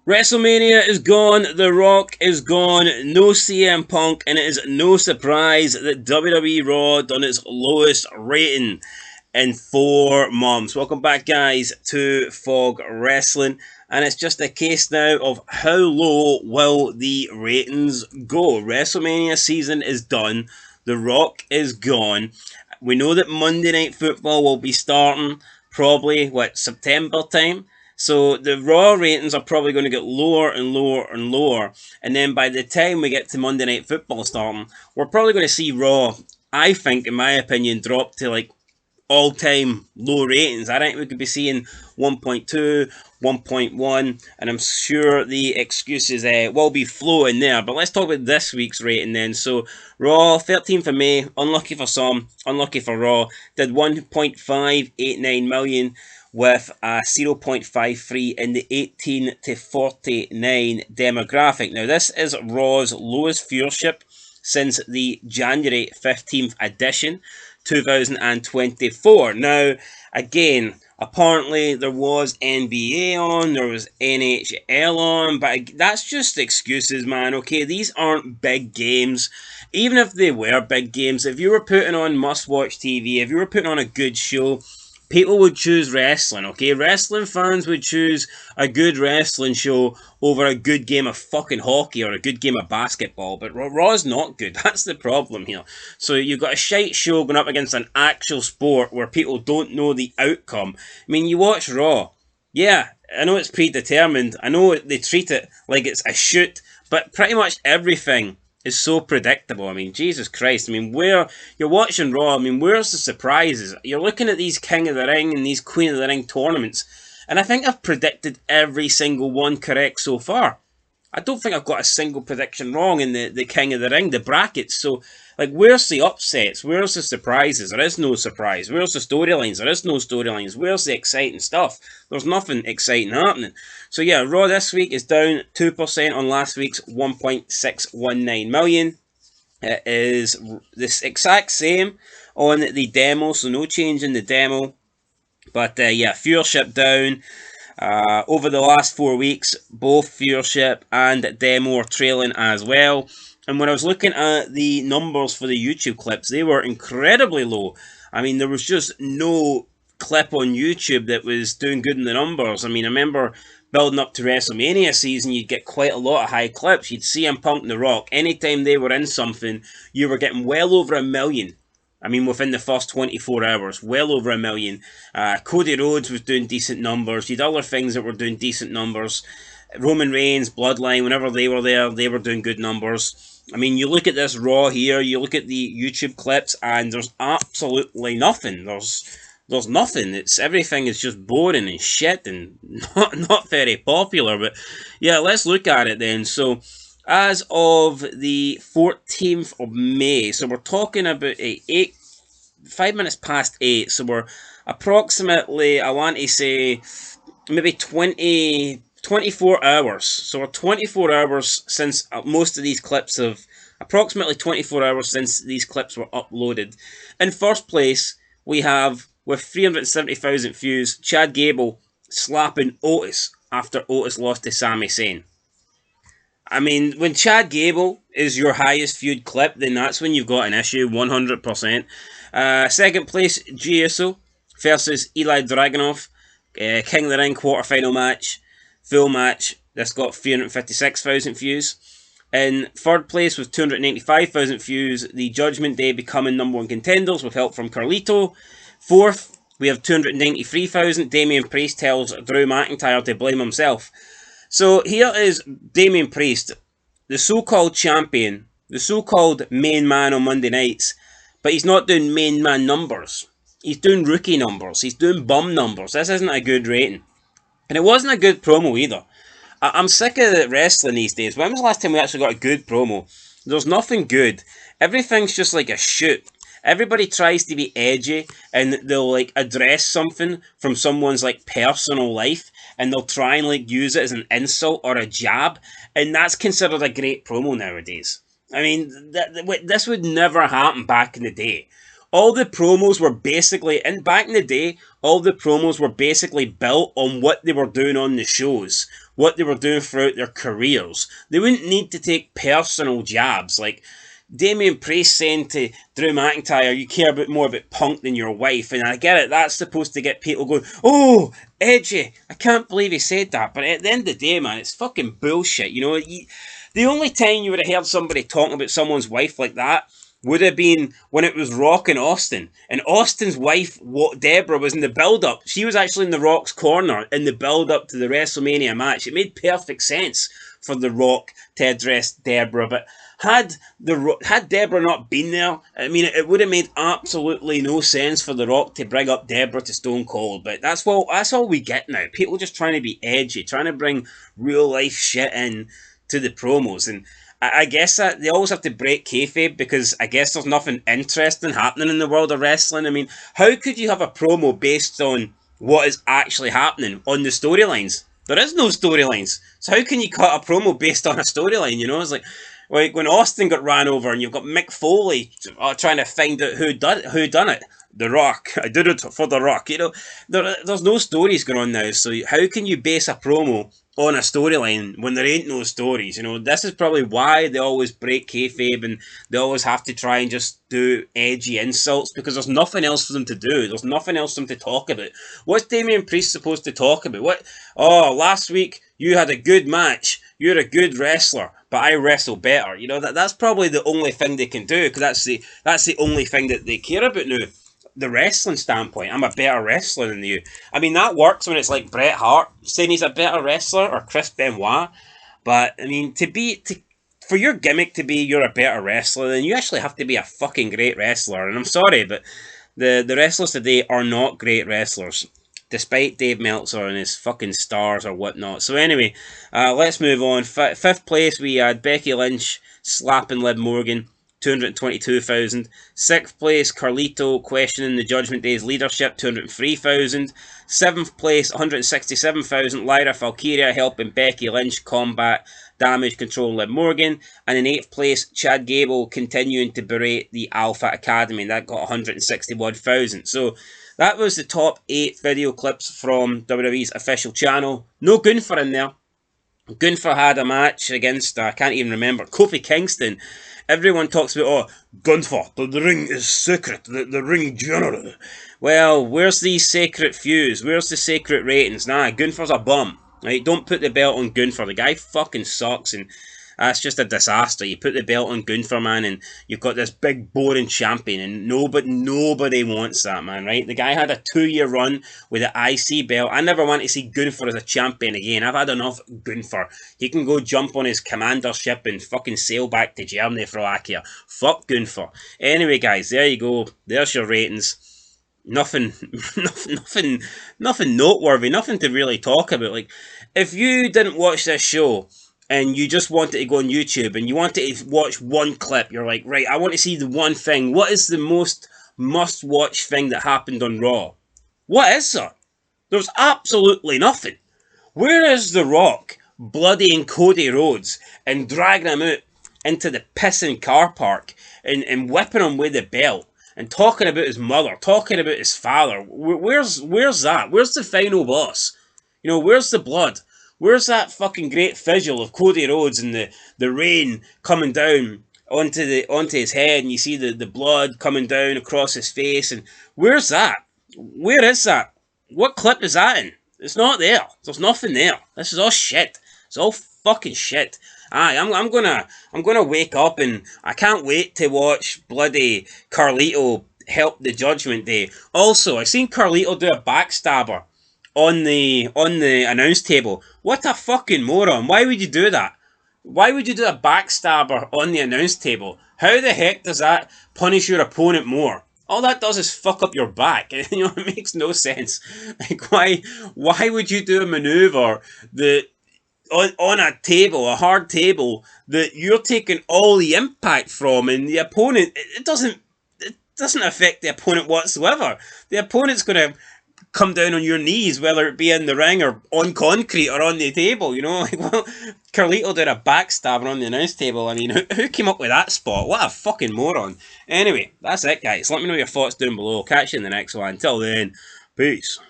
WrestleMania is gone, The Rock is gone, no CM Punk, and it is no surprise that WWE Raw done its lowest rating in 4 months. Welcome back, guys, to Fog Wrestling, and it's just a case now of how low will the ratings go. WrestleMania season is done, The Rock is gone. We know that Monday Night Football will be starting probably, September time? So the Raw ratings are probably going to get lower and lower and lower. And then by the time we get to Monday Night Football starting, we're probably going to see Raw, I think, in my opinion, drop to like all-time low ratings. I think we could be seeing 1.2, 1.1, and I'm sure the excuses will be flowing there. But let's talk about this week's rating then. So Raw, 13th of May, unlucky for some, unlucky for Raw, did 1.589 million with a 0.53 in the 18 to 49 demographic. Now this is Raw's lowest viewership since the January 15th edition, 2024. Now, again, apparently there was NBA on, there was NHL on, but that's just excuses, man, okay? These aren't big games. Even if they were big games, if you were putting on must-watch TV, if you were putting on a good show, people would choose wrestling, okay? Wrestling fans would choose a good wrestling show over a good game of fucking hockey or a good game of basketball. But Raw's not good. That's the problem here. So you've got a shite show going up against an actual sport where people don't know the outcome. I mean, you watch Raw. Yeah, I know it's predetermined. I know they treat it like it's a shoot. But pretty much everything is so predictable. I mean, Jesus Christ. I mean, where you're watching Raw, I mean, where's the surprises? You're looking at these King of the Ring and these Queen of the Ring tournaments, and I think I've predicted every single one correct so far. I don't think I've got a single prediction wrong in the King of the Ring, the brackets. So, like, where's the upsets? Where's the surprises? There is no surprise. Where's the storylines? There is no storylines. Where's the exciting stuff? There's nothing exciting happening. So, yeah, Raw this week is down 2% on last week's 1.619 million. It is this exact same on the demo, so no change in the demo. But, yeah, viewership down. Over the last 4 weeks, both viewership and demo are trailing as well. And when I was looking at the numbers for the YouTube clips, they were incredibly low. I mean, there was just no clip on YouTube that was doing good in the numbers. I mean, I remember building up to WrestleMania season, you'd get quite a lot of high clips. You'd see CM Punk and The Rock. Anytime they were in something, you were getting well over 1 million. I mean, within the first 24 hours, well over 1 million. Cody Rhodes was doing decent numbers. You had other things that were doing decent numbers. Roman Reigns, Bloodline, whenever they were there, they were doing good numbers. I mean, you look at this Raw here, you look at the YouTube clips, and there's absolutely nothing. There's nothing. Everything is just boring and shit and not very popular. But yeah, let's look at it then. So, as of the 14th of May, so we're talking about 5 minutes past 8, so we're approximately, I want to say, maybe 24 hours. So we're 24 hours since most of these clips have, approximately 24 hours since these clips were uploaded. In first place, we have, with 370,000 views, Chad Gable slapping Otis after Otis lost to Sami Zayn. I mean, when Chad Gable is your highest viewed clip, then that's when you've got an issue, 100%. Second place, Jey Uso versus Ilya Dragunov. King of the Ring quarterfinal match, full match. This got 356,000 views. In third place with 295,000 views, the Judgment Day becoming number one contenders with help from Carlito. Fourth, we have 293,000. Damian Priest tells Drew McIntyre to blame himself. So here is Damian Priest, the so-called champion, the so-called main man on Monday nights, but he's not doing main man numbers. He's doing rookie numbers. He's doing bum numbers. This isn't a good rating. And it wasn't a good promo either. I'm sick of wrestling these days. When was the last time we actually got a good promo? There's nothing good. Everything's just like a shoot. Everybody tries to be edgy and they'll like address something from someone's like personal life and they'll try and like use it as an insult or a jab, and that's considered a great promo nowadays. I mean, this would never happen back in the day. all the promos were basically, and back in the day, all the promos were basically built on what they were doing on the shows, what they were doing throughout their careers. They wouldn't need to take personal jabs like Damian Priest saying to Drew McIntyre, you care more about Punk than your wife. And I get it, that's supposed to get people going, oh, edgy. I can't believe he said that. But at the end of the day, man, it's fucking bullshit. You know, the only time you would have heard somebody talking about someone's wife like that would have been when it was Rock and Austin. And Austin's wife, Deborah, was in the build-up. She was actually in The Rock's corner in the build-up to the WrestleMania match. It made perfect sense for The Rock to address Deborah. But had Deborah not been there, I mean, it would have made absolutely no sense for The Rock to bring up Deborah to Stone Cold. But that's all we get now. People just trying to be edgy, trying to bring real life shit in to the promos. And I guess that they always have to break kayfabe because I guess there's nothing interesting happening in the world of wrestling. I mean, how could you have a promo based on what is actually happening on the storylines? There is no storylines. So how can you cut a promo based on a storyline? You know, it's like when Austin got ran over and you've got Mick Foley trying to find out who done it. The Rock. I did it for The Rock. You know, there's no stories going on now. So how can you base a promo on a storyline when there ain't no stories? You know, this is probably why they always break kayfabe and they always have to try and just do edgy insults because there's nothing else for them to do. There's nothing else for them to talk about. What's Damian Priest supposed to talk about? What? Oh, last week you had a good match. You're a good wrestler, but I wrestle better. You know, that's probably the only thing they can do because that's the only thing that they care about now. The wrestling standpoint, I'm a better wrestler than you. I mean, that works when it's like Bret Hart saying he's a better wrestler or Chris Benoit. But I mean, for your gimmick to be you're a better wrestler, then you actually have to be a fucking great wrestler. And I'm sorry, but the wrestlers today are not great wrestlers, despite Dave Meltzer and his fucking stars or whatnot. So anyway, let's move on. Fifth place, we had Becky Lynch slapping Liv Morgan. 222,000. Sixth place, Carlito questioning the Judgment Day's leadership, 203,000. Seventh place, 167,000. Lyra Valkyria helping Becky Lynch combat damage control Liv Morgan. And in eighth place, Chad Gable continuing to berate the Alpha Academy. That got 161,000. So that was the top 8 video clips from WWE's official channel. No Gunther in there. Gunther had a match against, I can't even remember, Kofi Kingston. Everyone talks about, oh, Gunther, the ring is sacred, the ring general. Well, where's the sacred fuse? Where's the sacred ratings? Nah, Gunther's a bum. Right? Don't put the belt on Gunther. The guy fucking sucks, and that's just a disaster. You put the belt on Gunther, man, and you've got this big, boring champion, and nobody wants that, man, right? The guy had a 2-year run with the IC belt. I never want to see Gunther as a champion again. I've had enough Gunther. He can go jump on his commander ship and fucking sail back to Germany for Slovakia. Fuck Gunther. Anyway, guys, there you go. There's your ratings. Nothing noteworthy. Nothing to really talk about. Like, if you didn't watch this show and you just wanted to go on YouTube and you wanted to watch one clip, you're like, right, I want to see the one thing. What is the most must-watch thing that happened on Raw? What is there? There's absolutely nothing. Where is The Rock bloodying Cody Rhodes and dragging him out into the pissing car park and whipping him with the belt and talking about his mother, talking about his father? Where's that? Where's the final boss? You know, where's the blood? Where's that fucking great visual of Cody Rhodes and the rain coming down onto his head, and you see the blood coming down across his face? And where's that? Where is that? What clip is that in? It's not there. There's nothing there. This is all shit. It's all fucking shit. I'm gonna wake up and I can't wait to watch bloody Carlito help the Judgment Day. Also, I seen Carlito do a backstabber on the announce table. What a fucking moron. Why would you do that? Why would you do a backstabber on the announce table? How the heck does that punish your opponent more? All that does is fuck up your back. You know, it makes no sense. Like, why would you do a maneuver that on a table, a hard table, that you're taking all the impact from, and the opponent, it doesn't affect the opponent whatsoever. The opponent's going to come down on your knees, whether it be in the ring or on concrete or on the table, you know? Like, well, Carlito did a backstabber on the announce table. I mean, who came up with that spot? What a fucking moron. Anyway, that's it, guys. Let me know your thoughts down below. Catch you in the next one. Until then, peace.